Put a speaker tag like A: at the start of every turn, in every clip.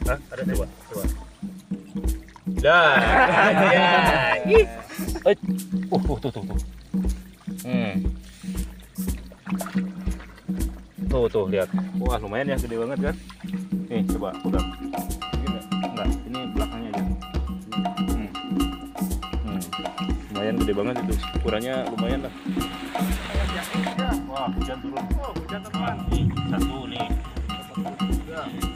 A: Hah? Ada coba. Dah. Ya. Ih. Tuh. Tuh lihat. Wah, lumayan ya, gede banget kan? Nih, coba pegang. Enggak, ini belakangnya aja. Lumayan gede banget itu. Ukurannya lumayan lah. Wah, hujan turun. Oh, hujan teman. Nih, satu nih.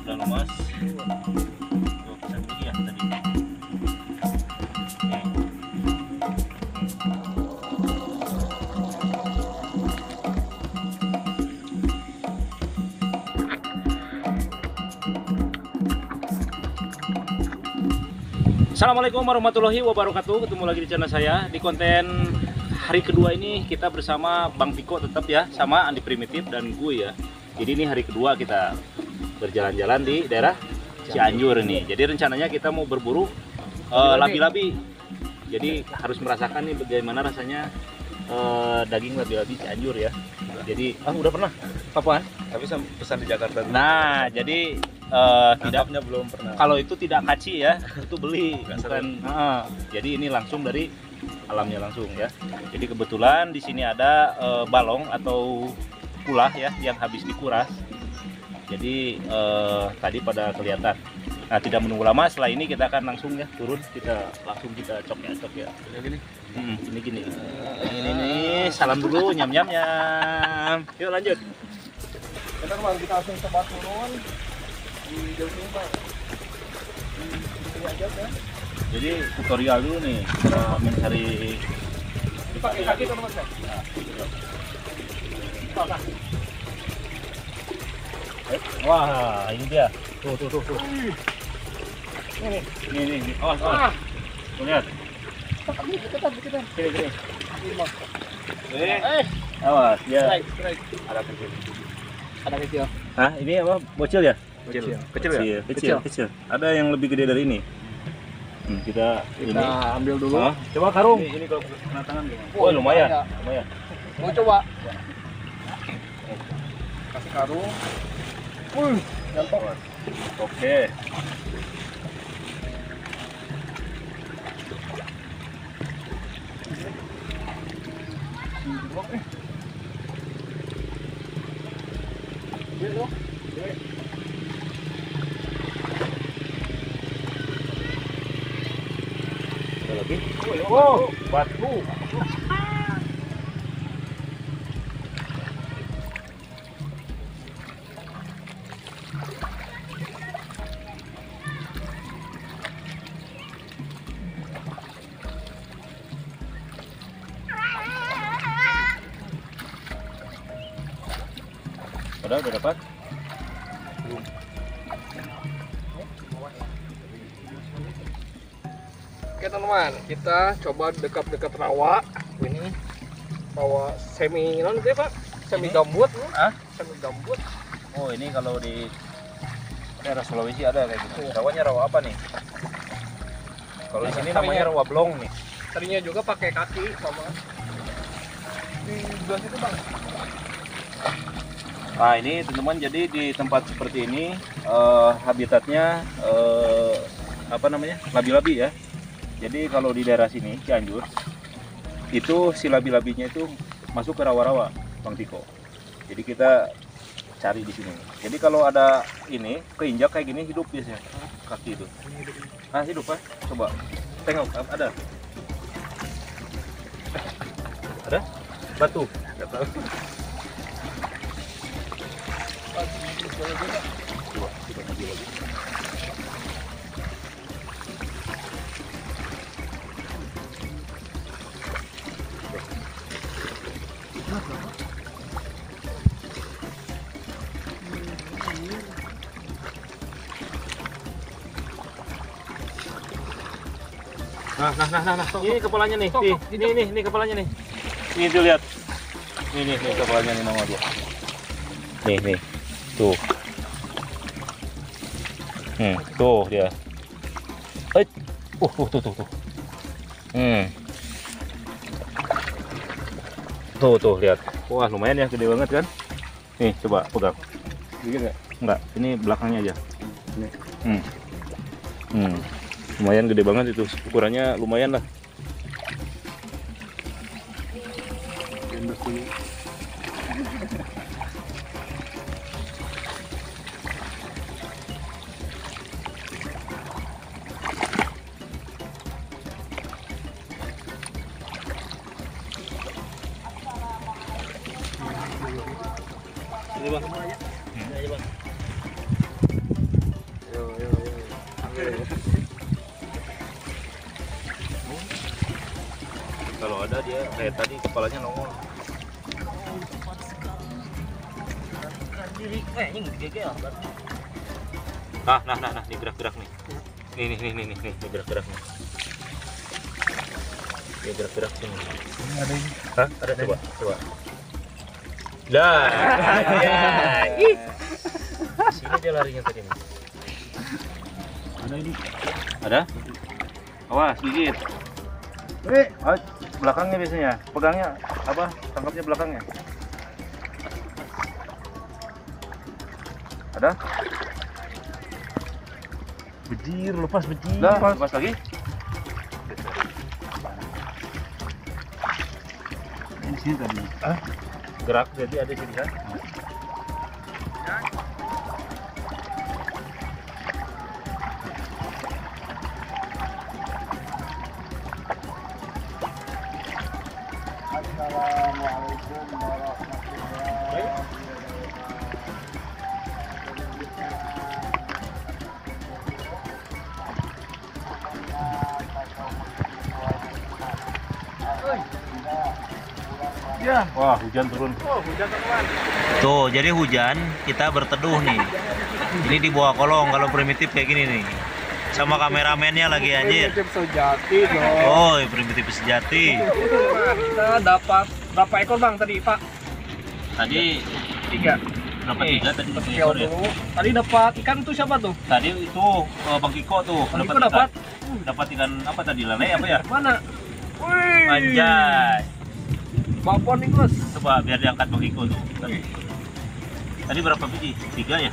A: Udah lemas. Tuh, pesan lagi ya tadi. Nih. Assalamualaikum warahmatullahi wabarakatuh. Ketemu lagi di channel saya. Di konten hari kedua ini kita bersama Bang Piko tetap ya, sama Andi Primitif dan gue ya. Jadi ini hari kedua kita berjalan-jalan di daerah Cianjur ini. Jadi rencananya kita mau berburu labi-labi. Jadi harus merasakan nih bagaimana rasanya daging labi-labi Cianjur ya. Jadi udah pernah? Kapan?
B: Tapi pesan di Jakarta.
A: Nah, jadi tidaknya
B: belum pernah.
A: kalau itu tidak kaci ya, itu beli bukan. Jadi ini langsung dari alamnya langsung ya. Jadi kebetulan di sini ada balong atau kulah ya yang habis dikuras. Jadi tadi pada kelihatan. Nah, tidak menunggu lama, setelah ini kita akan langsung ya turun, kita cok ya.
B: Gini.
A: Ini gini. Ini salam dulu, nyam. Yuk lanjut.
B: Kita langsung coba turun di jauh sini, Pak. Di aja kan.
A: Jadi tutorial dulu nih, mencari.
B: Dipakai kaki teman-teman.
A: Wah, ini dia. Tuh. Ini. Awas. Tuh lihat.
B: Deketan.
A: Sini. Awas, dia.
B: Ada kecil.
A: Hah, ini apa? Bocil ya?
B: Kecil.
A: Ada yang lebih gede dari ini. Kita ini.
B: Ambil dulu.
A: Coba karung.
B: Ini kalau kena tangan gimana?
A: Oh, lumayan.
B: Mau coba. Kasih karung. Jatuh.
A: Oke. Ada lagi? Oh, batu. Udah dapat?
B: Oke teman-teman, kita coba dekat-dekat rawa. Ini rawa semi non itu ya, Pak? Semi gambut. Semi gambut.
A: Oh, ini kalau di daerah Sulawesi ada kayak gitu. Rawanya rawa apa nih? Kalau di sini namanya rawa blong nih.
B: Tadinya juga pakai kaki sama di belah situ, Bang.
A: Nah, ini teman-teman, jadi di tempat seperti ini habitatnya labi-labi ya. Jadi kalau di daerah sini Cianjur itu si labi-labinya itu masuk ke rawa-rawa, Bang Tiko. Jadi kita cari di sini. Jadi kalau ada ini keinjak kayak gini hidup biasanya kaki itu. Hidup Pak. Coba tengok ada. Ada? Batu. Enggak tahu. Coba lagi. Nah. Ini kepalanya nih. Ini kepalanya nih. Ini tuh lihat. Nih kepalanya nih nama dia. Nih. Tuh. Tuh dia. Tuh. Tuh lihat. Wah, lumayan ya, gede banget kan? Nih, coba pegang.
B: Dikit enggak?
A: Enggak, ini belakangnya aja. Lumayan gede banget itu, ukurannya lumayan lah. Ini bang, ini aja bang. Kalau ada dia kayak tadi kepalanya nongol. Nah, nih gerak-gerak nih. Nih gerak-gerak nih. Dia gerak-gerak sini.
B: Ada ini.
A: Hah? Ada coba. Dah. Ya. Sini dia larinya tadi nih. Ada ini. Ada? Awas gigit. Belakangnya biasanya. Pegangnya apa? Tangkapnya belakangnya. Ada?
B: Bejir, lepas bejir.
A: Lepas lagi.
B: Di sini tadi.
A: Gerak jadi ada sini kan?
B: Assalamualaikum warahmatullahi wabarakatuh.
A: Ya. Wah, hujan turun.
B: Hujan teman.
C: Tuh, jadi hujan, kita berteduh nih. Ini di bawah kolong kalau primitif kayak gini nih. Sama kameramennya lagi anjir.
B: Primitif sejati dong.
C: Oh, primitif sejati.
B: Kita dapat berapa ekor bang tadi Pak?
C: Tadi
B: 3.
C: berapa tiga tadi
B: Kita
C: tiga
B: scale
C: ekor ya?
B: dulu. Tadi dapat ikan tuh siapa tuh?
C: Tadi itu Bang Kiko tuh
B: Bang Kiko
C: ikan.
B: dapat?
C: Dapat ikan apa tadi? Lele apa ya?
B: Mana? Wih.
C: Anjay.
B: Babon nih Gus.
C: Coba biar diangkat Bang Kiko tuh. Tadi berapa biji? 3 ya?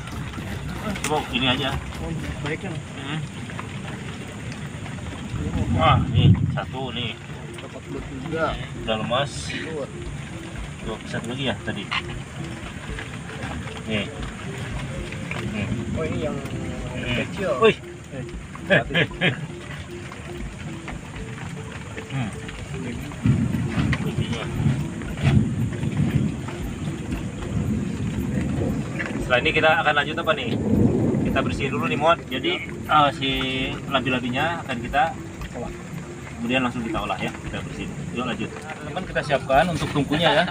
C: Coba ini aja.
B: Oh, baik kan?
C: Wah, nih satu nih.
B: Dapat 2
C: Udah lemas.
B: juga.
C: Tuh, satu lagi ya tadi. Nih.
B: Oh ini yang kecil.
C: Wih. Bijinya. Setelah ini kita akan lanjut apa nih? Kita bersihin dulu nih mod. Jadi si labi-labinya akan kita olah. Kemudian langsung kita olah ya. Kita bersihin. Yuk lanjut. Teman-teman kita siapkan untuk tungkunya ya.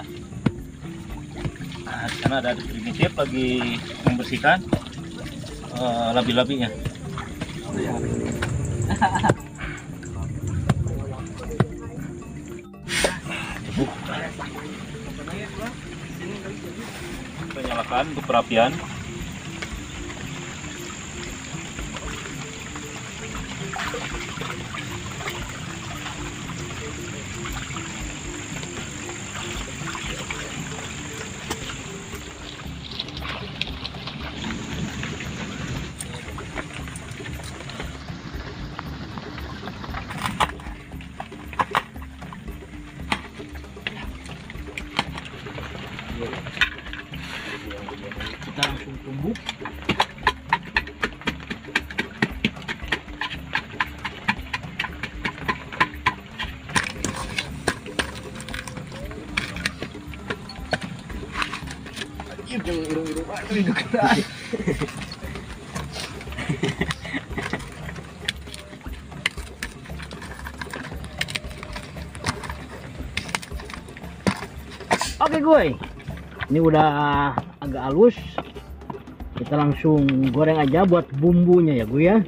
C: Nah, karena ada primitif lagi membersihkan labi-labinya. Kita nyalakan untuk perapian. Kita langsung tumbuk.
D: Oke gue, ini udah agak halus. Kita langsung goreng aja buat bumbunya ya gue ya.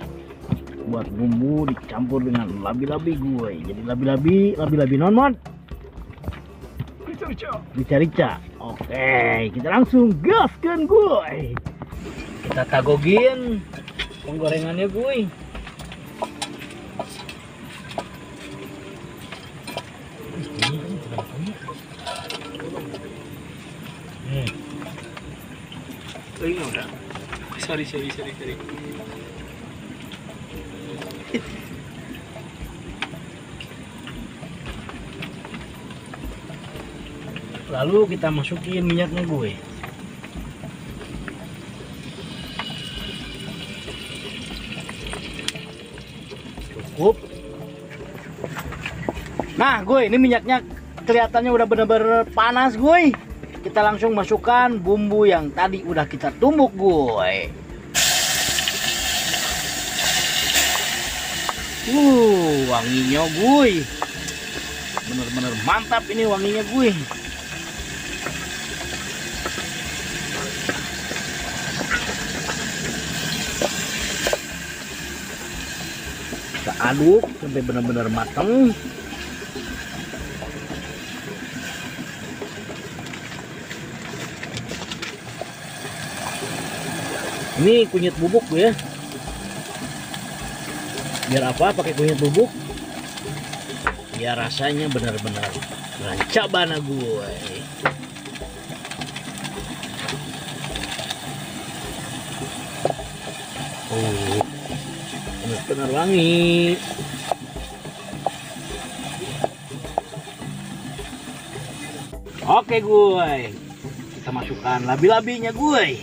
D: Buat bumbu dicampur dengan labi-labi gue. Jadi labi-labi non mod. Rica-rica. Oke, kita langsung gaskan gue. Kita tagogin penggorengannya gue.
C: Ini udah.
B: sorry.
D: Lalu kita masukin minyaknya gue. Cukup. Nah gue, ini minyaknya kelihatannya udah bener-bener panas gue. Kita langsung masukkan bumbu yang tadi udah kita tumbuk gue. Wanginya gue. Bener-bener mantap ini wanginya gue. Kita aduk sampai benar-benar matang. Ini kunyit bubuk ya. Biar apa pakai kunyit bubuk? Biar rasanya benar-benar rancabana gue. Benar-benar wangi. Oke gue, kita masukkan labi-labinya gue.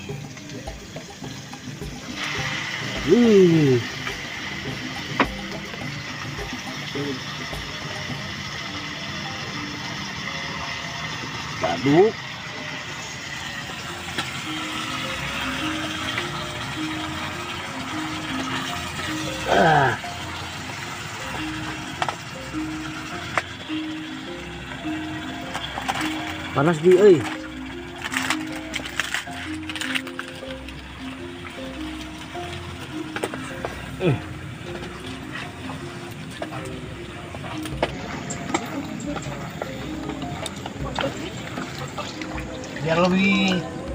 D: Aduk. Panas di euy.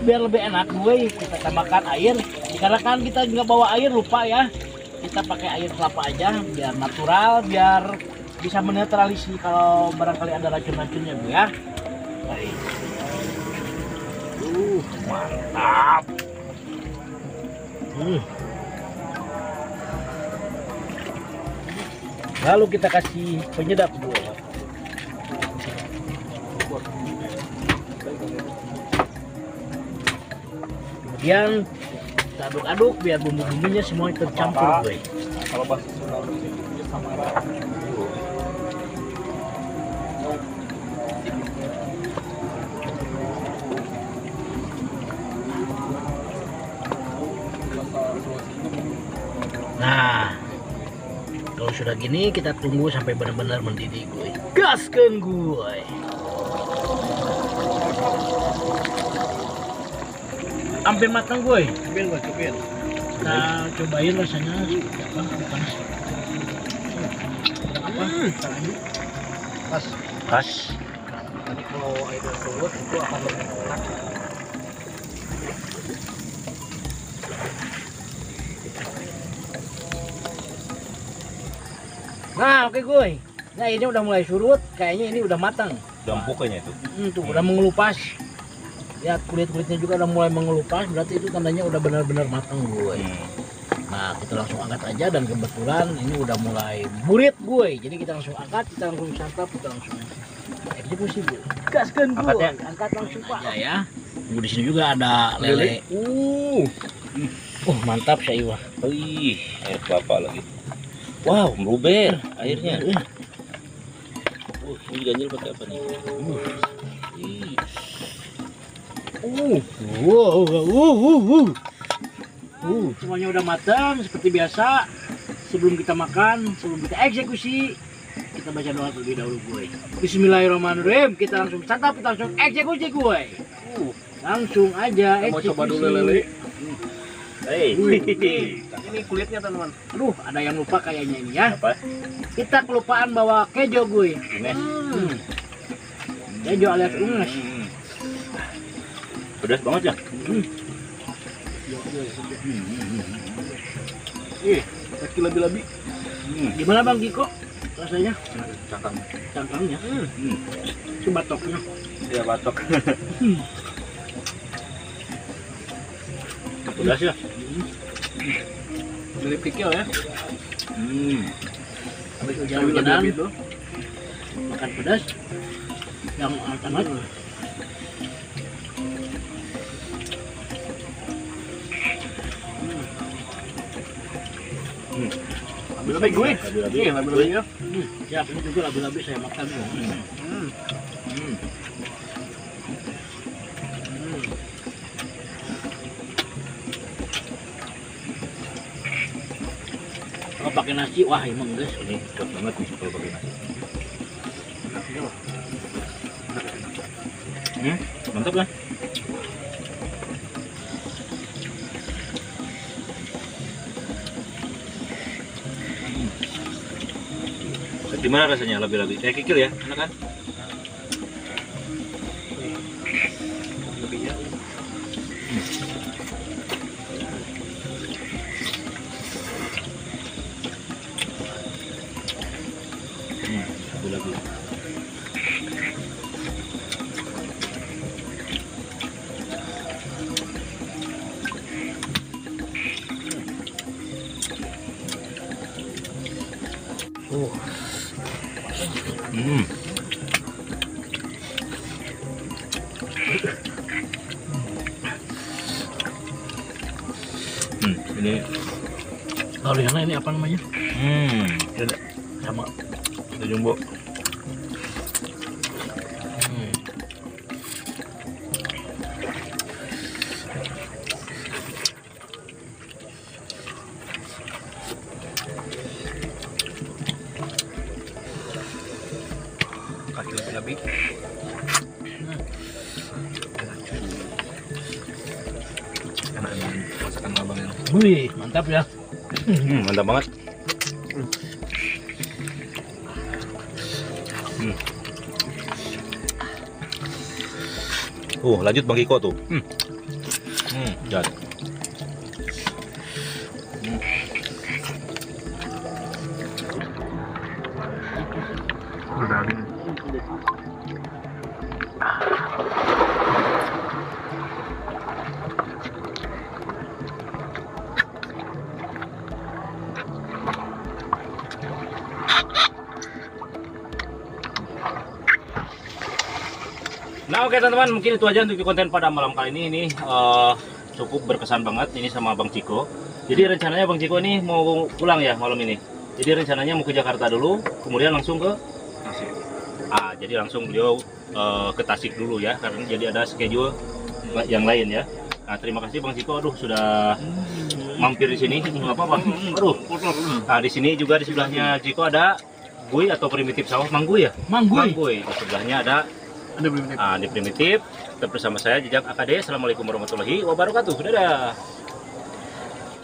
D: Biar lebih enak gue, kita tambahkan air. Dikarenakan kita nggak bawa air, lupa ya, kita pakai air kelapa aja biar natural, biar bisa menetralisir kalau barangkali ada racun-racunnya gue ya. Baik. Mantap. Lalu kita kasih penyedap gue. Kemudian kita aduk-aduk biar bumbu-bumbunya semua tercampur gue.
B: Kalau bahasa Sunda sama
D: Nah, kalau sudah gini kita tunggu sampai benar-benar mendidih gue. Gaskan gue. Hampir matang gue. Cobain. Kita cobain rasanya apa? Panas. Apa? Pas.
B: Nanti kalau air surut itu akan enak.
D: Nah, oke gue. Nah, ini udah mulai surut, kayaknya ini udah matang.
C: Udah empuk kayaknya itu.
D: Tuh, udah mengelupas. Lihat kulit-kulitnya juga udah mulai mengelupas, berarti itu tandanya udah benar-benar matang gue. Nah, kita langsung angkat aja, dan kebetulan ini udah mulai burit gue. Jadi kita langsung angkat, kita langsung santap, kita langsung eksekusi gue. Gaskan gue. Angkat langsung aja ya. Tunggu di sini juga ada lele. Mantap saya.
C: Wih, air kelapa lagi. Wow, meluber airnya. Ini ganjil pakai apa nih?
D: Semuanya udah matang seperti biasa. Sebelum kita makan, sebelum kita eksekusi, kita baca doa terlebih dahulu gue. Bismillahirrahmanirrahim. Kita langsung santap, kita langsung eksekusi gue. Langsung aja eksekusi.
B: Mau coba dulu lele.
D: Ini kulitnya teman-teman. Aduh, ada yang lupa kayaknya ini ya.
C: Apa?
D: Kita kelupaan bawa kejo gue. Kejo alias unges.
C: Pedas banget ya?
B: Kaki lebih-lebih.
D: Gimana Bang Kiko? Rasanya?
B: Cangkangnya.
D: Coba batoknya.
C: Ya batok.
A: Pedas ya.
B: Beli pikil ya.
D: Habis hujan-hujanan
B: itu.
D: makan pedas yang hangat.
B: Labi-labi gue. Iya, labi-labi ya.
D: Ya, ini juga labi-labi saya makan. Kalau pakai nasi, wah emang guys.
A: Ini cocok banget nih kalau pakai nasi. Mantap kan? Gimana rasanya labi-labi? Kayak kikil ya, enak kan? Labi-labi. Ini
D: Kalau yang lain ini apa namanya? Sama.
A: ada jumbo.
B: Kaki labi.
A: Enak ini masakan abang ini.
D: Wih, mantap ya.
A: Mantap banget. Lanjut Bang Kiko tuh. Jat. Nah oke teman-teman, mungkin itu aja untuk konten pada malam kali ini. Ini cukup berkesan banget ini sama Bang Ciko. Jadi rencananya Bang Ciko ini mau pulang ya malam ini. Jadi rencananya mau ke Jakarta dulu, kemudian langsung ke Tasik. Jadi langsung beliau ke Tasik dulu ya, karena jadi ada schedule yang lain ya. Nah terima kasih Bang Ciko, aduh sudah mampir di sini. Nggak apa-apa. Aduh. Nah di sini juga di sebelahnya Ciko ada Gui atau primitif sawah Mangguy ya. Mangguy. Di sebelahnya ada di primitif. Tetap bersama saya Jejak AKD. Assalamualaikum warahmatullahi wabarakatuh. Dadah.